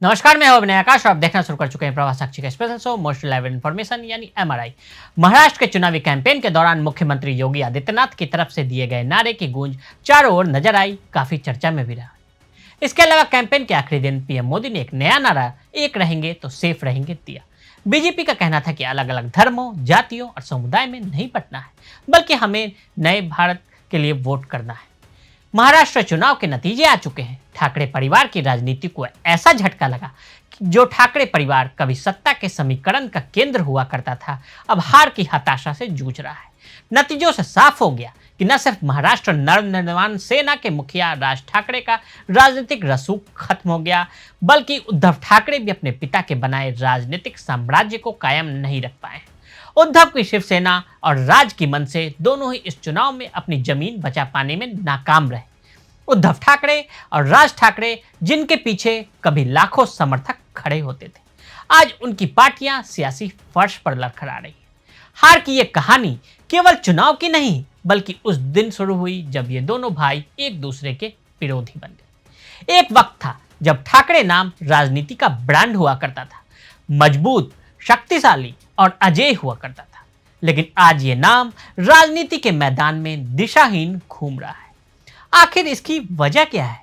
नमस्कार, मैं हूं अभिनय आकाश और आप देखना शुरू कर चुके हैं प्रवास साक्षी का special show most live information यानी एमआरआई। महाराष्ट्र के चुनावी कैंपेन के दौरान मुख्यमंत्री योगी आदित्यनाथ की तरफ से दिए गए नारे की गूंज चारों ओर नजर आई, काफी चर्चा में भी रहा। इसके अलावा कैंपेन के आखिरी दिन पीएम मोदी ने एक नया नारा, एक रहेंगे तो सेफ रहेंगे, दिया। बीजेपी का कहना था कि अलग अलग धर्मों, जातियों और समुदाय में नहीं बंटना है, बल्कि हमें नए भारत के लिए वोट करना है। महाराष्ट्र चुनाव के नतीजे आ चुके हैं। ठाकरे परिवार की राजनीति को ऐसा झटका लगा कि जो ठाकरे परिवार कभी सत्ता के समीकरण का केंद्र हुआ करता था, अब हार की हताशा से जूझ रहा है। नतीजों से साफ हो गया कि न सिर्फ महाराष्ट्र नवनिर्माण सेना के मुखिया राज ठाकरे का राजनीतिक रसूख खत्म हो गया, बल्कि उद्धव ठाकरे भी अपने पिता के बनाए राजनीतिक साम्राज्य को कायम नहीं रख पाए। उद्धव की शिवसेना और राज की मन से दोनों ही इस चुनाव में अपनी जमीन बचा पाने में नाकाम रहे। उद्धव ठाकरे और राज ठाकरे, जिनके पीछे कभी लाखों समर्थक खड़े होते थे, आज उनकी पार्टियां सियासी फर्श पर लड़खड़ा रही हैं। हार की ये कहानी केवल चुनाव की नहीं, बल्कि उस दिन शुरू हुई जब ये दोनों भाई एक दूसरे के विरोधी बन गए। एक वक्त था जब ठाकरे नाम राजनीति का ब्रांड हुआ करता था, मजबूत, शक्तिशाली और अजेय हुआ करता था। लेकिन आज ये नाम राजनीति के मैदान में दिशाहीन घूम रहा है। आखिर इसकी वजह क्या है?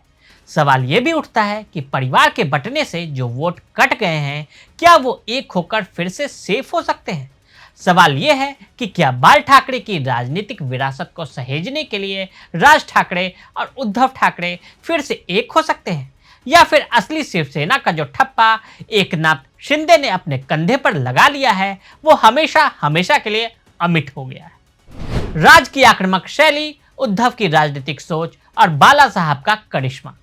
सवाल यह भी उठता है कि परिवार के बंटने से जो वोट कट गए हैं, क्या वो एक होकर फिर से सेफ हो सकते हैं? सवाल यह है कि क्या बाल ठाकरे की राजनीतिक विरासत को सहेजने के लिए राज ठाकरे और उद्धव ठाकरे फिर से एक हो सकते हैं, या फिर असली शिवसेना का जो ठप्पा एकनाथ शिंदे ने अपने कंधे पर लगा लिया है, वो हमेशा हमेशा के लिए अमिट हो गया है। राज की आक्रामक शैली, उद्धव की राजनीतिक सोच और बाला साहब का करिश्मा।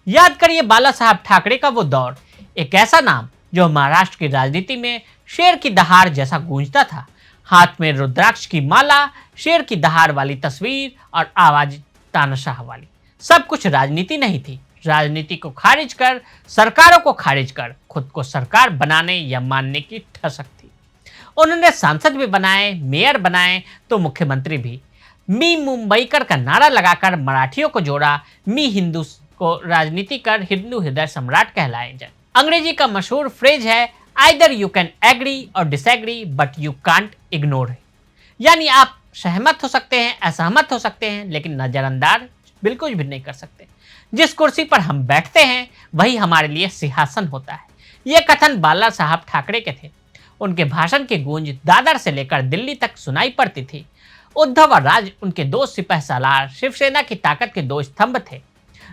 याद करिए बाला साहब ठाकरे का वो दौर, एक ऐसा नाम जो महाराष्ट्र की राजनीति में शेर की दहाड़ जैसा गूंजता था। हाथ में रुद्राक्ष की माला, शेर की दहाड़ वाली तस्वीर और आवाज तानाशाह वाली। सब कुछ राजनीति नहीं थी। राजनीति को खारिज कर, सरकारों को खारिज कर, खुद को सरकार बनाने या मानने की ठसक थी। उन्होंने सांसद भी बनाए, मेयर बनाए तो मुख्यमंत्री भी। मी मुंबईकर का नारा लगाकर मराठियों को जोड़ा। मी हिंदू को राजनीति कर हिंदू हृदय सम्राट कहलाए जाए। अंग्रेजी का मशहूर फ्रेज है, आइदर यू कैन एग्री और disagree but you can't ignore. यानी आप सहमत हो सकते हैं, असहमत हो सकते हैं, लेकिन नजरअंदाज बिल्कुल भी नहीं कर सकते। जिस कुर्सी पर हम बैठते हैं वही हमारे लिए सिंहासन होता है। ये कथन बाला साहब ठाकरे के थे। उनके भाषण की गूंज दादर से लेकर दिल्ली तक सुनाई पड़ती थी। उद्धव और राज उनके दो सिपह सालार, शिवसेना की ताकत के दो स्तंभ थे।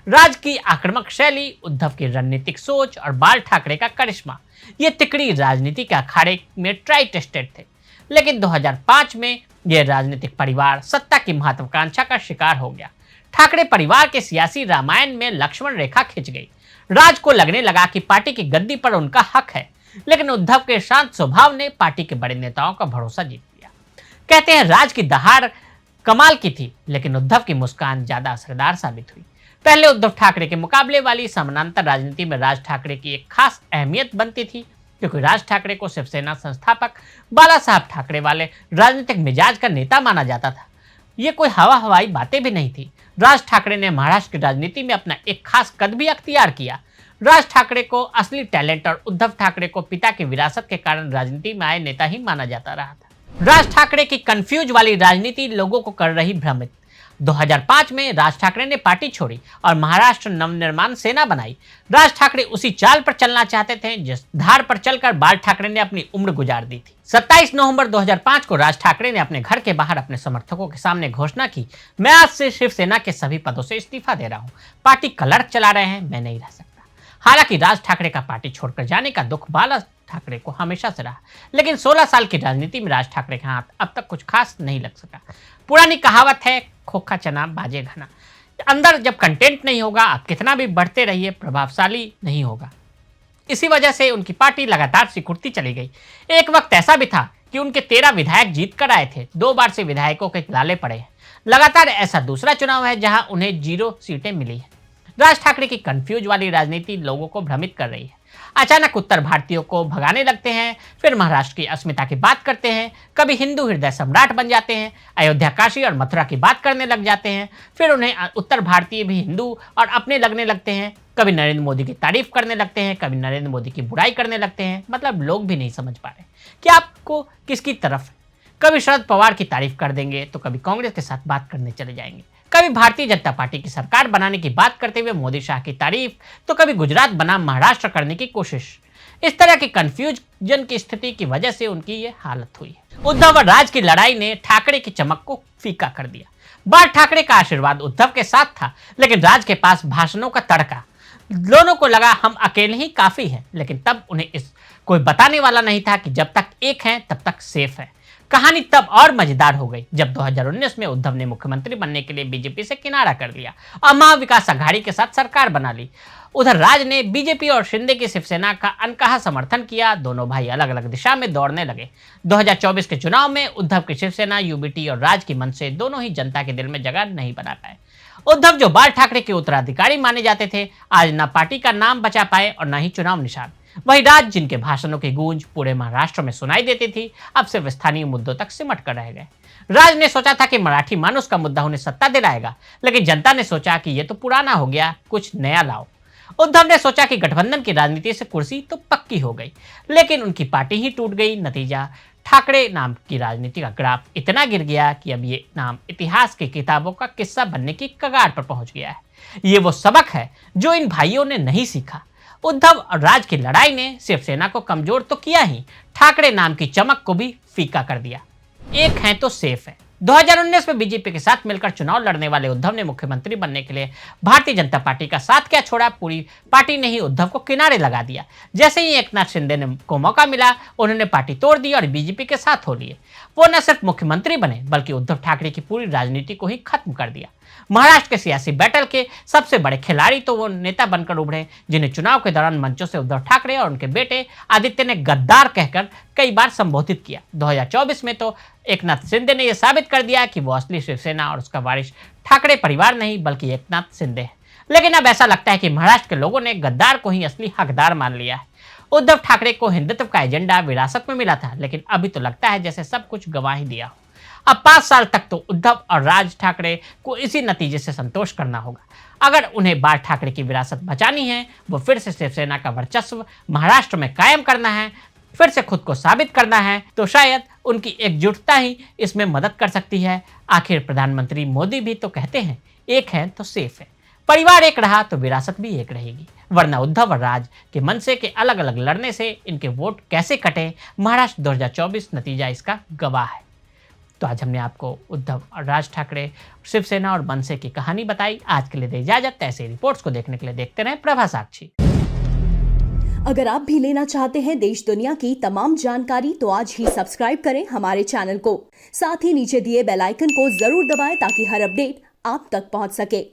राज की आक्रामक शैली, उद्धव की रणनीतिक सोच और बाल ठाकरे का करिश्मा, ये तिकड़ी राजनीति के अखाड़े में ट्राई टेस्टेड थे। लेकिन 2005 में यह राजनीतिक परिवार सत्ता की महत्वाकांक्षा का शिकार हो गया। ठाकरे परिवार के सियासी रामायण में लक्ष्मण रेखा खिंच गई। राज को लगने लगा कि पार्टी की गद्दी पर उनका हक है, लेकिन उद्धव के शांत स्वभाव ने पार्टी के बड़े नेताओं का भरोसा जीत लिया। कहते हैं राज की दहाड़ कमाल की थी, लेकिन उद्धव की मुस्कान ज्यादा असरदार साबित हुई। पहले उद्धव ठाकरे के मुकाबले वाली समानांतर राजनीति में राज ठाकरे की एक खास अहमियत बनती थी, क्योंकि राज ठाकरे को शिवसेना संस्थापक बाला साहब ठाकरे वाले राजनीतिक मिजाज का नेता माना जाता था। ये कोई हवाई बातें भी नहीं थी। राज ठाकरे ने महाराष्ट्र की राजनीति में अपना एक खास कद भी अख्तियार किया। राज ठाकरे को असली टैलेंट और उद्धव ठाकरे को पिता की विरासत के कारण राजनीति में आए नेता ही माना जाता रहा था। राज ठाकरे की कंफ्यूज वाली राजनीति लोगों को कर रही भ्रमित। 2005 में राज ठाकरे ने पार्टी छोड़ी और महाराष्ट्र नवनिर्माण सेना बनाई। राज ठाकरे उसी चाल पर चलना चाहते थे जिस धार पर चलकर बाल ठाकरे ने अपनी उम्र गुजार दी थी। 27 नवंबर 2005 को राज ठाकरे ने अपने घर के बाहर अपने समर्थकों के सामने घोषणा की, मैं आज से शिवसेना के सभी पदों से इस्तीफा दे रहा हूँ। पार्टी कलर्क चला रहे हैं, मैं नहीं रह सकता। हालांकि राज ठाकरे का पार्टी छोड़कर जाने का दुख बाला ठाकरे को हमेशा से रहा, लेकिन 16 साल की राजनीति में राज ठाकरे के हाथ अब तक कुछ खास नहीं लग सका। पुरानी कहावत है, खोखा चना बाजे घना। अंदर जब कंटेंट नहीं होगा, आप कितना भी बढ़ते रहिए, प्रभावशाली नहीं होगा। इसी वजह से उनकी पार्टी लगातार सिकुड़ती चली गई। एक वक्त ऐसा भी था कि उनके 13 विधायक जीत कर आए थे। 2 बार से विधायकों के लाले पड़े हैं। लगातार ऐसा दूसरा चुनाव है जहां उन्हें 0 सीटें मिली हैं। राज ठाकरे की कंफ्यूज वाली राजनीति लोगों को भ्रमित कर रही है। अचानक उत्तर भारतीयों को भगाने लगते हैं, फिर महाराष्ट्र की अस्मिता की बात करते हैं, कभी हिंदू हृदय सम्राट बन जाते हैं, अयोध्या, काशी और मथुरा की बात करने लग जाते हैं, फिर उन्हें उत्तर भारतीय भी हिंदू और अपने लगने लगते हैं, कभी नरेंद्र मोदी की तारीफ करने लगते हैं, कभी नरेंद्र मोदी की बुराई करने लगते हैं। मतलब लोग भी नहीं समझ पा रहे कि आपको किसकी तरफ है। कभी शरद पवार की तारीफ कर देंगे तो कभी कांग्रेस के साथ बात करने चले जाएंगे, कभी भारतीय जनता पार्टी की सरकार बनाने की बात करते हुए मोदी शाह की तारीफ, तो कभी गुजरात बनाम महाराष्ट्र करने की कोशिश। इस तरह की कंफ्यूजन की स्थिति की वजह से उनकी ये हालत हुई है। उद्धव और राज की लड़ाई ने ठाकरे की चमक को फीका कर दिया। बाल ठाकरे का आशीर्वाद उद्धव के साथ था, लेकिन राज के पास भाषणों का तड़का। दोनों को लगा हम अकेले ही काफी हैं, लेकिन तब उन्हें इस कोई बताने वाला नहीं था कि जब तक एक हैं तब तक सेफ है। कहानी तब और मजेदार हो गई जब 2019 में उद्धव ने मुख्यमंत्री बनने के लिए बीजेपी से किनारा कर लिया और महाविकास आघाड़ी के साथ सरकार बना ली। उधर राज ने बीजेपी और शिंदे की शिवसेना का अनकहा समर्थन किया। दोनों भाई अलग अलग दिशा में दौड़ने लगे। 2024 के चुनाव में उद्धव की शिवसेना, यूबीटी और राज की मंच से दोनों ही जनता के दिल में जगह नहीं बना पाए। उद्धव जो बाल ठाकरे के उत्तराधिकारी माने जाते थे, आज न पार्टी का नाम बचा पाए और न ही चुनाव निशान। वही राज, जिनके भाषणों की गूंज पूरे महाराष्ट्र में सुनाई देती थी, अब सिर्फ स्थानीय मुद्दों तक सिमट कर रह गए। राज ने सोचा था कि मराठी मानुस का मुद्दा उन्हें सत्ता दिलाएगा, लेकिन जनता ने सोचा कि यह तो पुराना हो गया, कुछ नया लाओ। उद्धव ने सोचा कि गठबंधन की राजनीति से कुर्सी तो पक्की हो गई, लेकिन उनकी पार्टी ही टूट गई। नतीजा, ठाकरे नाम की राजनीति का ग्राफ इतना गिर गया कि अब ये नाम इतिहास की किताबों का किस्सा बनने की कगार पर पहुंच गया है। ये वो सबक है जो इन भाइयों ने नहीं सीखा। उद्धव और राज की लड़ाई ने शिवसेना को कमजोर तो किया ही, ठाकरे नाम की चमक को भी फीका कर दिया। एक हैं तो सेफ है। 2019 में बीजेपी के साथ मिलकर चुनाव लड़ने वाले उद्धव ने मुख्यमंत्री बनने के लिए भारतीय जनता पार्टी का साथ क्या छोड़ा, पूरी पार्टी ने ही उद्धव को किनारे लगा दिया। जैसे ही एकनाथ शिंदे को मौका मिला, उन्होंने पार्टी तोड़ दी और बीजेपी के साथ हो लिए। वो न सिर्फ मुख्यमंत्री बने, बल्कि उद्धव ठाकरे की पूरी राजनीति को ही खत्म कर दिया। महाराष्ट्र के सियासी बैटल के सबसे बड़े खिलाड़ी तो वो नेता बनकर उभरे जिन्हें चुनाव के दौरान मंचों से उद्धव ठाकरे और उनके बेटे आदित्य ने गद्दार कहकर कई बार संबोधित किया। 2024 में तो एकनाथ शिंदे ने यह साबित कर दिया कि वो असली शिवसेना और उसका वारिस ठाकरे परिवार नहीं बल्कि एकनाथ शिंदे है। लेकिन अब ऐसा लगता है कि महाराष्ट्र के लोगों ने गद्दार को ही असली हकदार मान लिया है। उद्धव ठाकरे को हिंदुत्व का एजेंडा विरासत में मिला था, लेकिन अभी तो लगता है जैसे सब कुछ गंवा ही दिया हो। अब 5 साल तक तो उद्धव और राज ठाकरे को इसी नतीजे से संतोष करना होगा। अगर उन्हें बाल ठाकरे की विरासत बचानी है, वो फिर से शिवसेना का वर्चस्व महाराष्ट्र में कायम करना है, फिर से खुद को साबित करना है, तो शायद उनकी एकजुटता ही इसमें मदद कर सकती है। आखिर प्रधानमंत्री मोदी भी तो कहते हैं, एक है तो सेफ है। परिवार एक रहा तो विरासत भी एक रहेगी, वरना उद्धव और राज के मनसे के अलग अलग लड़ने से इनके वोट कैसे कटे, महाराष्ट्र 2024 नतीजा इसका गवाह है। तो आज हमने आपको उद्धव और राज ठाकरे, शिवसेना और मनसे की कहानी बताई। आज के लिए दे इजाजत। ऐसे रिपोर्ट्स को देखने के लिए देखते रहें प्रभा साक्षी। अगर आप भी लेना चाहते हैं देश दुनिया की तमाम जानकारी, तो आज ही सब्सक्राइब करें हमारे चैनल को। साथ ही नीचे दिए बेल आइकन को जरूर दबाएं ताकि हर अपडेट आप तक पहुंच सके।